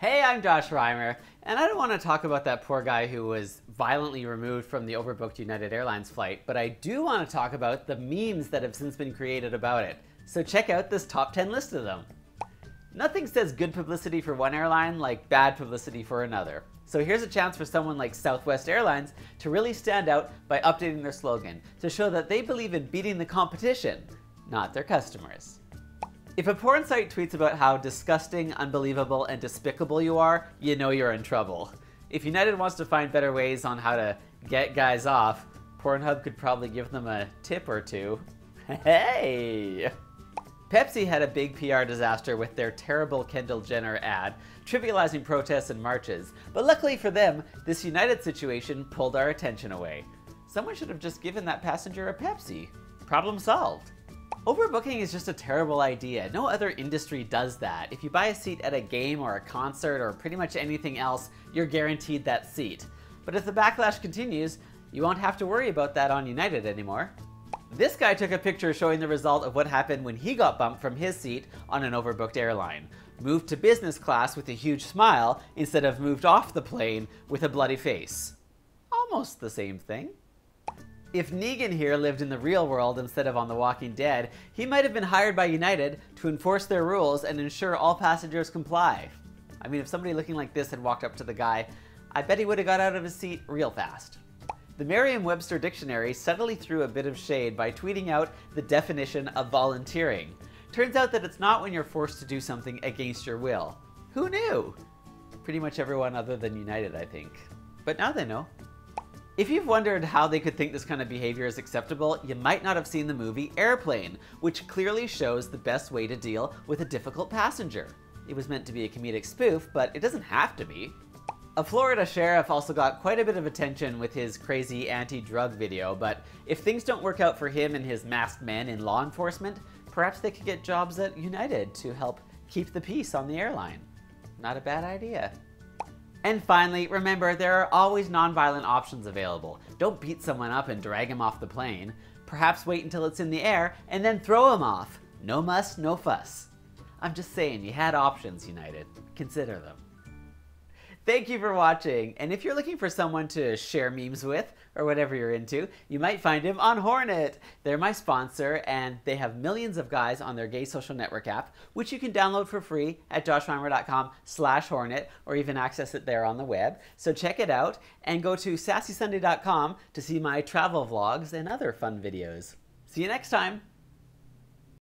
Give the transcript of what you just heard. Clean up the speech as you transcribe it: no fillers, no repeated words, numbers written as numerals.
Hey, I'm Josh Reimer, and I don't want to talk about that poor guy who was violently removed from the overbooked United Airlines flight, but I do want to talk about the memes that have since been created about it. So check out this top 10 list of them. Nothing says good publicity for one airline like bad publicity for another. So here's a chance for someone like Southwest Airlines to really stand out by updating their slogan to show that they believe in beating the competition, not their customers. If a porn site tweets about how disgusting, unbelievable, and despicable you are, you know you're in trouble. If United wants to find better ways on how to get guys off, Pornhub could probably give them a tip or two. Hey! Pepsi had a big PR disaster with their terrible Kendall Jenner ad, trivializing protests and marches, but luckily for them, this United situation pulled our attention away. Someone should have just given that passenger a Pepsi. Problem solved. Overbooking is just a terrible idea. No other industry does that. If you buy a seat at a game or a concert or pretty much anything else, you're guaranteed that seat. But if the backlash continues, you won't have to worry about that on United anymore. This guy took a picture showing the result of what happened when he got bumped from his seat on an overbooked airline. Moved to business class with a huge smile instead of moved off the plane with a bloody face. Almost the same thing. If Negan here lived in the real world instead of on The Walking Dead, he might have been hired by United to enforce their rules and ensure all passengers comply. I mean, if somebody looking like this had walked up to the guy, I bet he would have got out of his seat real fast. The Merriam-Webster Dictionary subtly threw a bit of shade by tweeting out the definition of volunteering. Turns out that it's not when you're forced to do something against your will. Who knew? Pretty much everyone other than United, I think. But now they know. If you've wondered how they could think this kind of behavior is acceptable, you might not have seen the movie Airplane, which clearly shows the best way to deal with a difficult passenger. It was meant to be a comedic spoof, but it doesn't have to be. A Florida sheriff also got quite a bit of attention with his crazy anti-drug video, but if things don't work out for him and his masked men in law enforcement, perhaps they could get jobs at United to help keep the peace on the airline. Not a bad idea. And finally, remember, there are always non-violent options available. Don't beat someone up and drag him off the plane. Perhaps wait until it's in the air and then throw him off. No muss, no fuss. I'm just saying, you had options, United. Consider them. Thank you for watching, and if you're looking for someone to share memes with, or whatever you're into, you might find him on Hornet. They're my sponsor, and they have millions of guys on their gay social network app, which you can download for free at joshreimer.com/Hornet, or even access it there on the web. So check it out, and go to sassysunday.com to see my travel vlogs and other fun videos. See you next time!